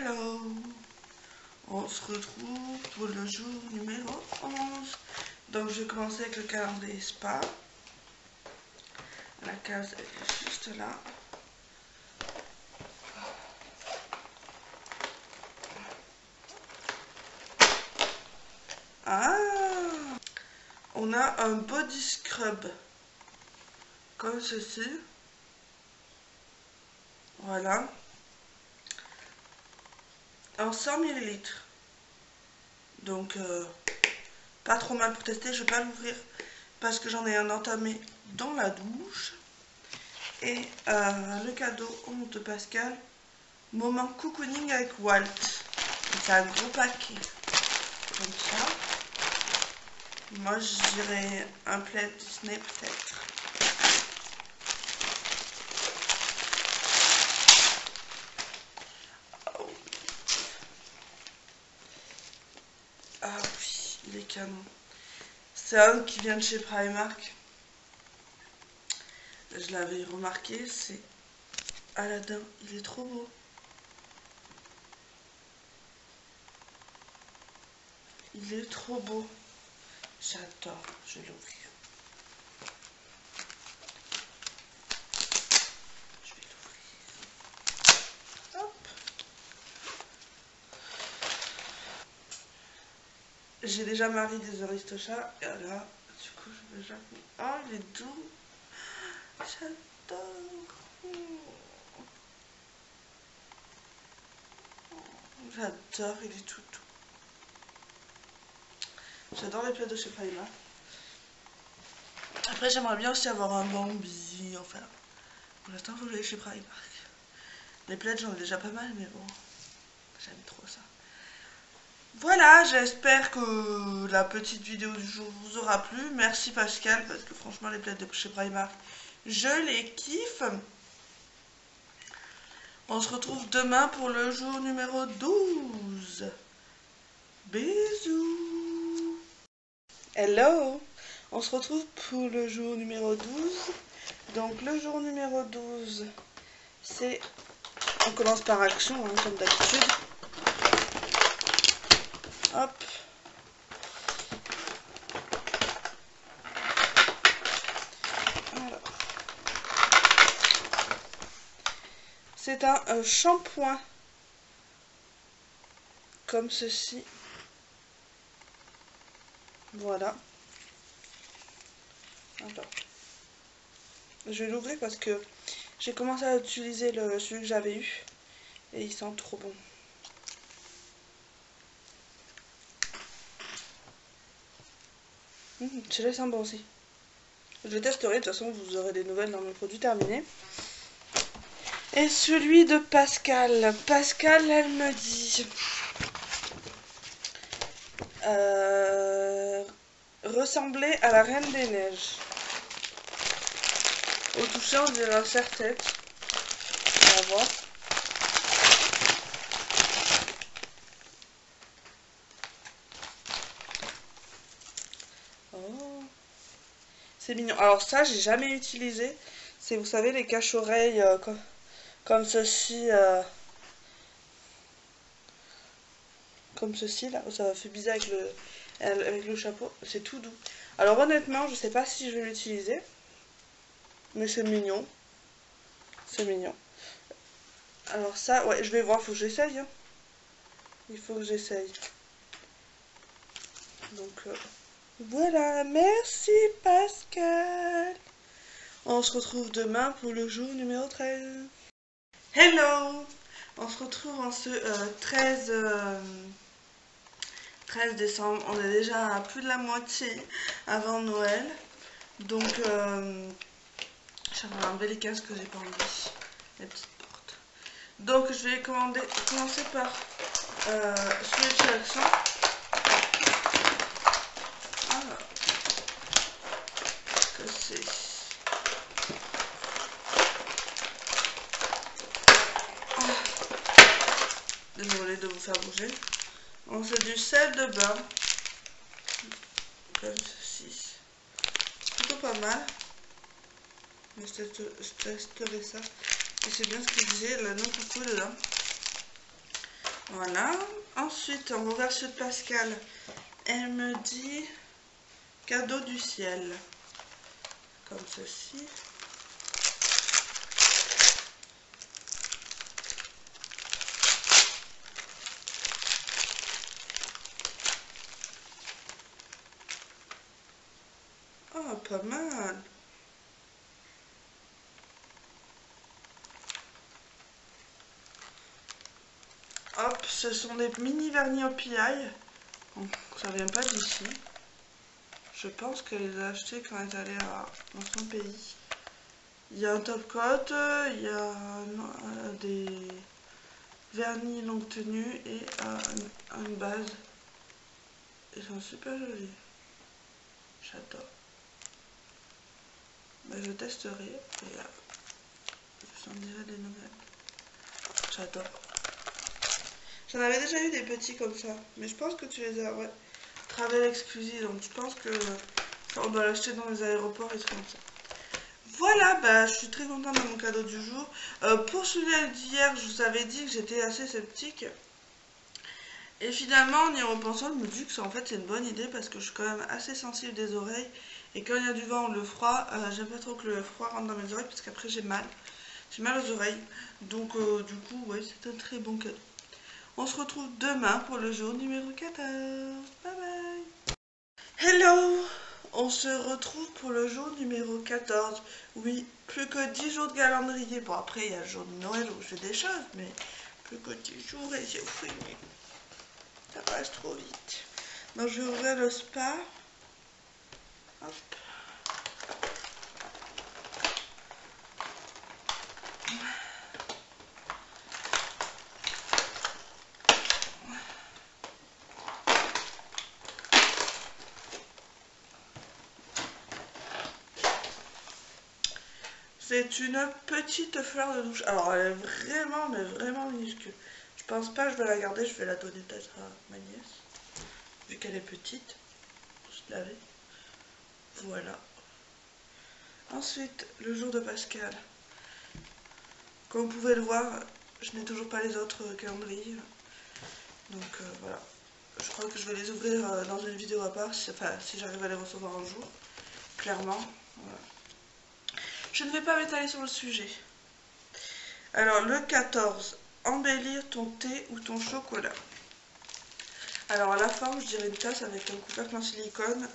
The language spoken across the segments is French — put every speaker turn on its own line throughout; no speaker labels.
Hello! On se retrouve pour le jour numéro 11. Donc je vais commencer avec le calendrier spa. La case est juste là. Ah! On a un body scrub. Comme ceci. Voilà. En 100 ml. Donc, pas trop mal pour tester. Je vais pas l'ouvrir parce que j'en ai un entamé dans la douche. Et le cadeau de Pascal, moment cocooning avec Walt. C'est un gros paquet. Comme ça. Moi, je dirais un plaid Disney peut-être. Ah oui, il est canon. C'est un qui vient de chez Primark. Je l'avais remarqué, c'est Aladdin. Il est trop beau. Il est trop beau. J'adore. Je vais l'ouvrir. Je vais l'ouvrir. Hop. J'ai déjà marié des Aristochats. Et là, du coup, je vais jamais... Oh, il est doux. J'adore. J'adore, il est tout doux. J'adore les plaids de chez Primark. Après, j'aimerais bien aussi avoir un Bambi. Enfin, pour l'instant, il faut que j'aille chez Primark. Les plaids, j'en ai déjà pas mal, mais bon, j'aime trop ça. Voilà, j'espère que la petite vidéo du jour vous aura plu. Merci Pascal, parce que franchement, les plaids de chez Primark, je les kiffe. On se retrouve demain pour le jour numéro 12. Bisous. Hello. On se retrouve pour le jour numéro 12. Donc le jour numéro 12, c'est... On commence par action, hein, comme d'habitude. Hop. Alors. C'est un shampoing. Comme ceci. Voilà. Alors. Je vais l'ouvrir parce que j'ai commencé à utiliser celui que j'avais eu. Et il sent trop bon. Celui-là sent bon aussi. Je testerai, de toute façon vous aurez des nouvelles dans mes produits terminés. Et celui de Pascal. Pascal, elle me dit... ressembler à la Reine des Neiges. Au toucher, on dirait un serre-tête. On va voir. Oh. C'est mignon. Alors ça, j'ai jamais utilisé. C'est, vous savez, les cache-oreilles comme ceci. Comme ceci, là. Ça fait bizarre avec le chapeau. C'est tout doux. Alors honnêtement, je sais pas si je vais l'utiliser. Mais c'est mignon. C'est mignon. Alors ça, ouais, je vais voir. Faut que j'essaye. Hein. Il faut que j'essaye. Donc, voilà. Merci Pascal. On se retrouve demain pour le jour numéro 13. Hello. On se retrouve en ce 13 décembre. On est déjà à plus de la moitié avant Noël. Donc, j'aimerais enlever les casques que j'ai pas enlevé. Les petites portes. Donc, je vais commencer par celui de chez Action. Alors, que c'est... Désolée de vous faire bouger. On fait du sel de bain. Comme ceci. Plutôt pas mal. Mais je testerai ça. Et c'est bien ce que je disais, la noix coco dedans. Voilà. Ensuite, on va ouvrir ceux de Pascal. Elle me dit cadeau du ciel. Comme ceci. Oh, pas mal. Hop, ce sont des mini vernis au pillaille. Donc, ça vient pas d'ici. Je pense qu'elle les a achetés quand elle est allée dans son pays. Il y a un top coat, il y a des vernis longue tenue et une base. Ils sont super jolis. J'adore. Ben, je testerai et je vous en dirai des nouvelles. J'adore. J'en avais déjà eu des petits comme ça, mais je pense que tu les as, ouais. Travel exclusive, donc je pense que on doit l'acheter dans les aéroports et tout comme ça. Voilà, bah, je suis très contente de mon cadeau du jour. Pour celui d'hier, je vous avais dit que j'étais assez sceptique. Et finalement, en y repensant, je me dis que en fait c'est une bonne idée parce que je suis quand même assez sensible des oreilles. Et quand il y a du vent ou le froid, j'aime pas trop que le froid rentre dans mes oreilles parce qu'après j'ai mal. J'ai mal aux oreilles. Donc du coup, ouais, c'est un très bon cadeau. On se retrouve demain pour le jour numéro 14. Bye bye. Hello! On se retrouve pour le jour numéro 14. Oui, plus que 10 jours de calendrier. Bon, après, il y a le jour de Noël où je fais des choses, mais plus que 10 jours et j'ai fini. Ça passe trop vite. Donc, je vais ouvrir le spa. Hop. C'est une petite fleur de douche. Alors, elle est vraiment, mais vraiment minuscule. Je pense pas que je vais la garder. Je vais la donner peut-être à ma nièce. Vu qu'elle est petite. Pour se laver. Voilà. Ensuite, le jour de Pascal. Comme vous pouvez le voir, je n'ai toujours pas les autres calendriers. Donc voilà. Je crois que je vais les ouvrir dans une vidéo à part, si j'arrive à les recevoir un jour. Clairement. Voilà. Je ne vais pas m'étaler sur le sujet. Alors, le 14. Embellir ton thé ou ton chocolat. Alors, à la forme, je dirais une tasse avec un couvercle en silicone.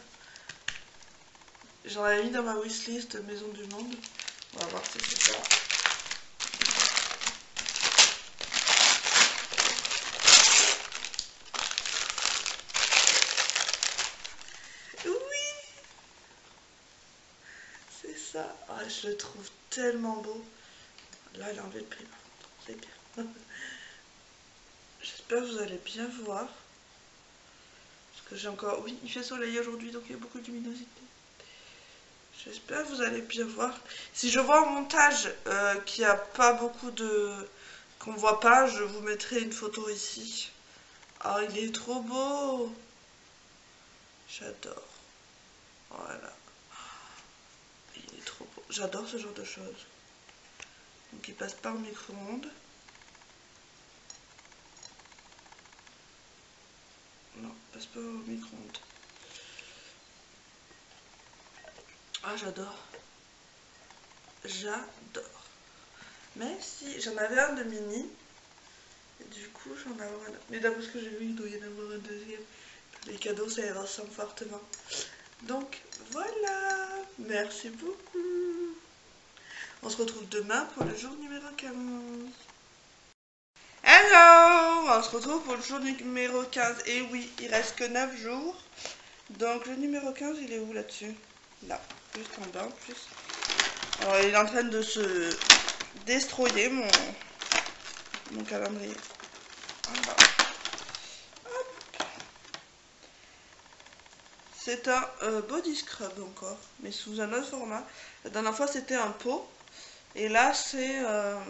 J'en avais mis dans ma wishlist Maison du Monde. On va voir si c'est ça. Oui, c'est ça. Oh, je le trouve tellement beau. Là, il a enlevé le prix, par contre. C'est bien. J'espère que vous allez bien voir. Parce que j'ai encore... Oui, il fait soleil aujourd'hui, donc il y a beaucoup de luminosité. J'espère que vous allez bien voir. Si je vois au montage qu'il n'y a pas beaucoup de... qu'on voit pas, je vous mettrai une photo ici. Ah, il est trop beau. J'adore. Voilà. Il est trop beau. J'adore ce genre de choses. Donc il passe pas au micro-ondes. Non, il passe pas au micro-ondes. Ah, j'adore. J'adore. Mais si, j'en avais un de mini. Et du coup, j'en ai un. Mais d'après ce que j'ai vu, il doit y en avoir un deuxième. Les cadeaux, ça y ressemble fortement. Donc, voilà. Merci beaucoup. On se retrouve demain pour le jour numéro 15. Hello! On se retrouve pour le jour numéro 15. Et oui, il reste que 9 jours. Donc, le numéro 15, il est où là-dessus? Là, juste en bas en plus. Alors, il est en train de se destroyer mon calendrier. En bas. C'est un body scrub encore, mais sous un autre format. La dernière fois, c'était un pot. Et là, c'est un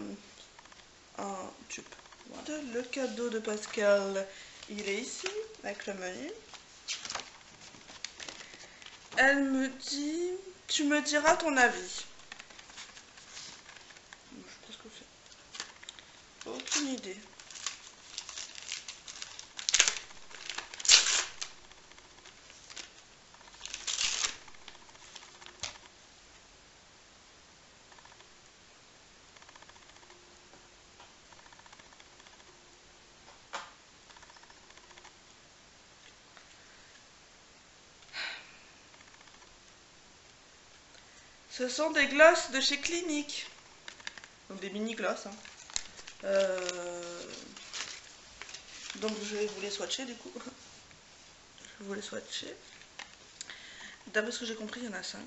tube. Voilà. Le cadeau de Pascal, il est ici, avec le menu. Elle me dit, tu me diras ton avis. Je sais pas ce que c'est. Aucune idée. Ce sont des glosses de chez Clinique. Donc des mini glosses. Hein. Donc je vais vous les swatcher du coup. Je vais vous les swatcher. D'après ce que j'ai compris, il y en a 5.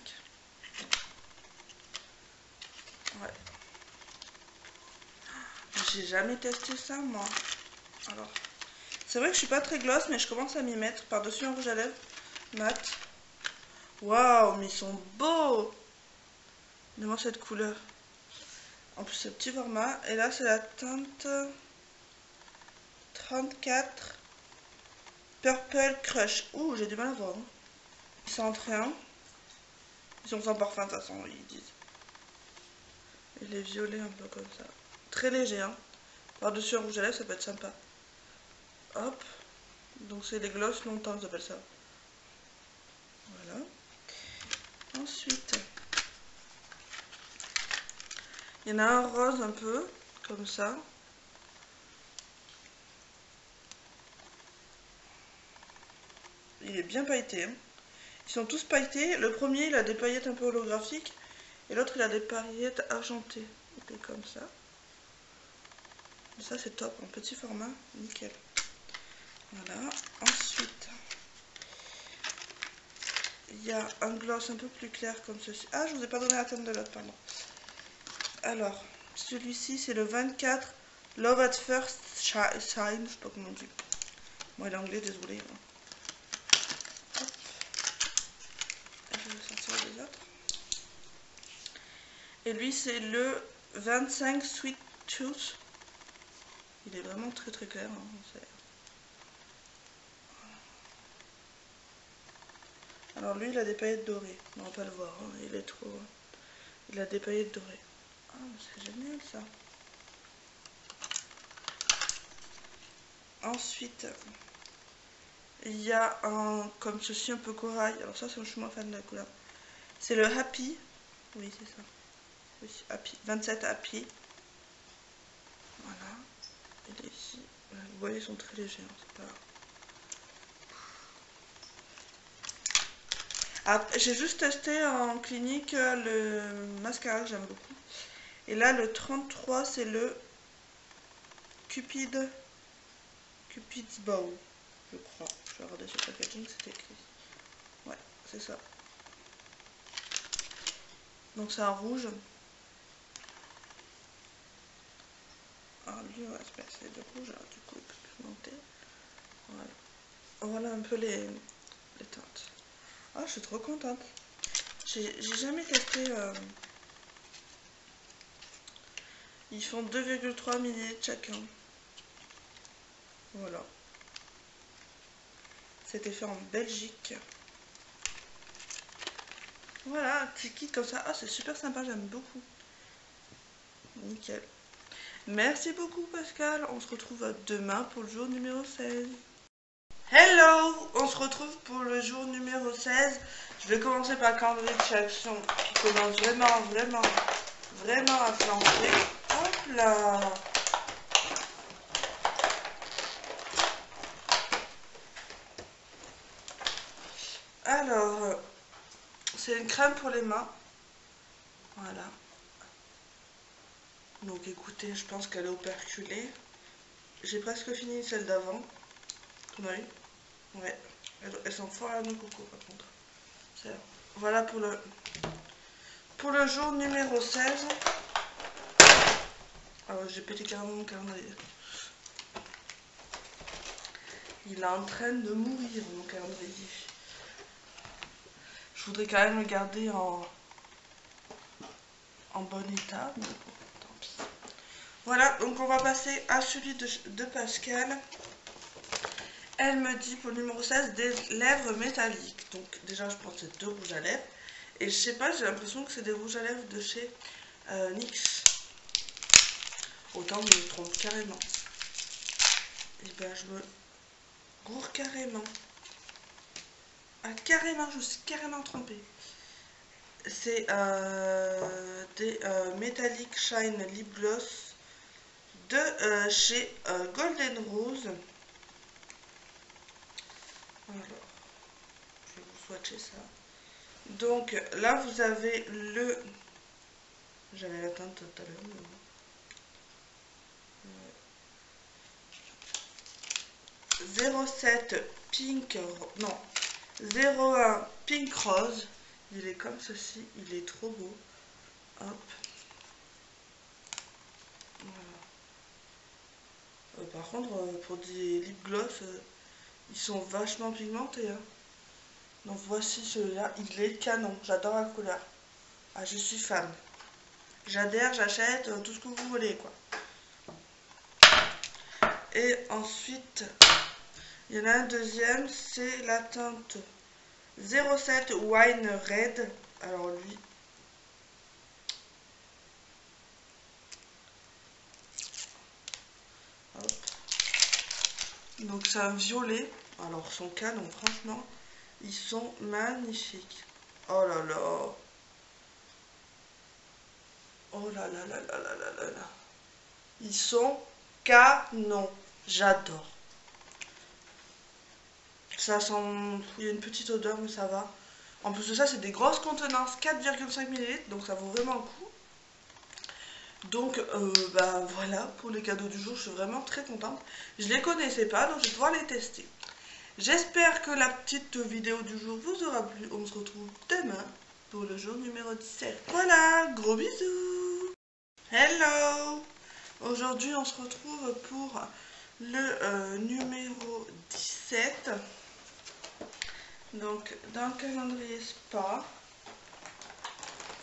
Ouais. J'ai jamais testé ça moi. Alors, c'est vrai que je suis pas très gloss, mais je commence à m'y mettre. Par-dessus un rouge à lèvres mat. Waouh, mais ils sont beaux! Donne-moi cette couleur. En plus, c'est petit format. Et là, c'est la teinte 34 Purple Crush. Ouh, j'ai du mal à voir. Hein. Ils sentent rien. Ils sont sans parfum, de toute façon, ils disent. Et les violets, un peu comme ça. Très léger, hein. Par-dessus un rouge à lèvres, ça peut être sympa. Hop. Donc, c'est des gloss longtemps, ils appellent ça. Voilà. Ensuite, il y en a un rose un peu, comme ça. Il est bien pailleté. Hein. Ils sont tous pailletés. Le premier, il a des paillettes un peu holographiques. Et l'autre, il a des paillettes argentées. Il est comme ça. Et ça, c'est top. En petit format. Nickel. Voilà. Ensuite, il y a un gloss un peu plus clair comme ceci. Ah, je vous ai pas donné la teinte de l'autre, pardon. Alors, celui-ci, c'est le 24 Love at First Shine. Je sais pas comment on dit. Moi, l'anglais, désolé. Hop. Et je vais sortir les autres. Et lui, c'est le 25 Sweet Tooth. Il est vraiment très très clair. Hein. Alors lui, il a des paillettes dorées. On va pas le voir. Hein. Il est trop... Il a des paillettes dorées. Ah, c'est génial ça. Ensuite, il y a un comme ceci un peu corail. Alors ça, je suis moins fan de la couleur. C'est le Happy. Oui, c'est ça. Oui, Happy. 27 Happy. Voilà. Il est ici. Vous voyez, ils sont très légers. Hein. C'est pas... Ah, j'ai juste testé en clinique le mascara que j'aime beaucoup. Et là, le 33, c'est le Cupid's Bow, je crois. Je vais regarder sur le packaging, c'est écrit. Ouais, c'est ça. Donc c'est un rouge. Alors lui, ouais, c'est de rouge, alors du coup, il peut plus monter. Voilà. Voilà un peu les teintes. Ah, je suis trop contente. J'ai jamais testé... Ils font 2,3 ml chacun. Voilà. C'était fait en Belgique. Voilà, un petit kit comme ça. Ah, c'est super sympa, j'aime beaucoup. Nickel. Merci beaucoup Pascal. On se retrouve demain pour le jour numéro 16. Hello! On se retrouve pour le jour numéro 16. Je vais commencer par le calendrier de action qui commence vraiment à flancher. Hop là! Alors, c'est une crème pour les mains. Voilà. Donc écoutez, je pense qu'elle est operculée. J'ai presque fini celle d'avant. Vous voyez? Ouais. Elles sont fort à nos coco par contre. Voilà pour le jour numéro 16. Ah ouais, j'ai pété carrément mon calendrier. Il est en train de mourir mon calendrier. Je voudrais quand même le garder en bon état, mais bon, tant pis. Voilà, donc on va passer à celui de Pascal. Elle me dit pour le numéro 16 des lèvres métalliques. Donc déjà je pense que c'est 2 rouges à lèvres. Et je sais pas, j'ai l'impression que c'est des rouges à lèvres de chez NYX. Autant que je me trompe carrément. Et ben je me gourre carrément. Ah carrément, je me suis carrément trompée. C'est des Metallic Shine Lip Gloss de chez Golden Rose. Alors, je vais vous swatcher ça. Donc là vous avez le... J'avais la teinte tout à l'heure. Mais... 07 Pink... Non. 01 Pink Rose. Il est comme ceci. Il est trop beau. Hop. Voilà. Par contre, pour des lip gloss, ils sont vachement pigmentés. Hein. Donc voici celui-là. Il est canon. J'adore la couleur. Ah, je suis fan. J'adhère, j'achète, tout ce que vous voulez, quoi. Et ensuite, il y en a un deuxième, c'est la teinte 07 Wine Red. Alors lui, hop. Donc c'est un violet. Alors son canon, franchement, ils sont magnifiques. Oh là là. Oh là là là là là là là là. Ils sont canons. J'adore. Ça sent... Il y a une petite odeur, mais ça va. En plus de ça, c'est des grosses contenances, 4,5 ml, donc ça vaut vraiment le coup. Donc, bah voilà, pour les cadeaux du jour, je suis vraiment très contente. Je les connaissais pas, donc je vais pouvoir les tester. J'espère que la petite vidéo du jour vous aura plu. On se retrouve demain pour le jour numéro 17. Voilà, gros bisous. Hello. Aujourd'hui, on se retrouve pour le numéro 17. Donc, dans le calendrier spa,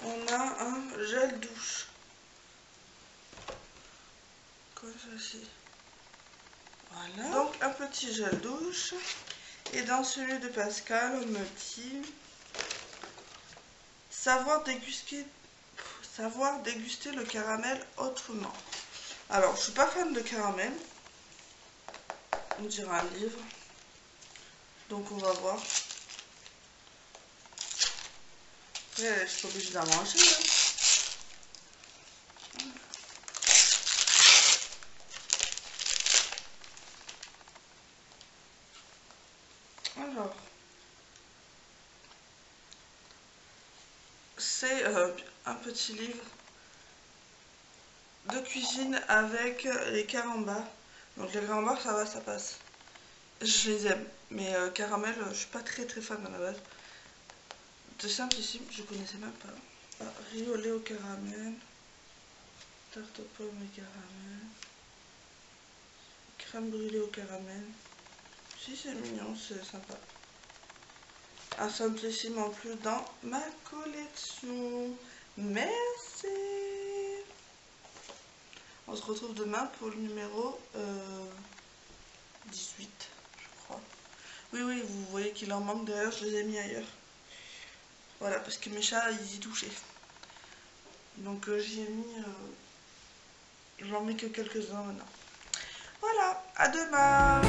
on a un gel douche. Comme ceci. Voilà. Donc, un petit gel douche. Et dans celui de Pascal, on me dit savoir déguster le caramel autrement. Alors, je suis pas fan de caramel. On dirait un livre. Donc, on va voir. Après, je suis obligée d'en manger. Alors, c'est un petit livre de cuisine avec les carambars. Donc les carambars, ça va, ça passe. Je les aime. Mais caramel, je suis pas très fan à la base. C'est simplissime, je connaissais même pas. Riz au lait au caramel. Tarte aux pommes et caramel. Crème brûlée au caramel. Si, c'est mignon, c'est sympa. Un simplissime en plus dans ma collection. Merci. On se retrouve demain pour le numéro 18, je crois. Oui, vous voyez qu'il en manque d'ailleurs, je les ai mis ailleurs. Voilà, parce que mes chats, ils y touchaient. Donc j'y ai mis... j'en mets que quelques-uns maintenant. Voilà, à demain.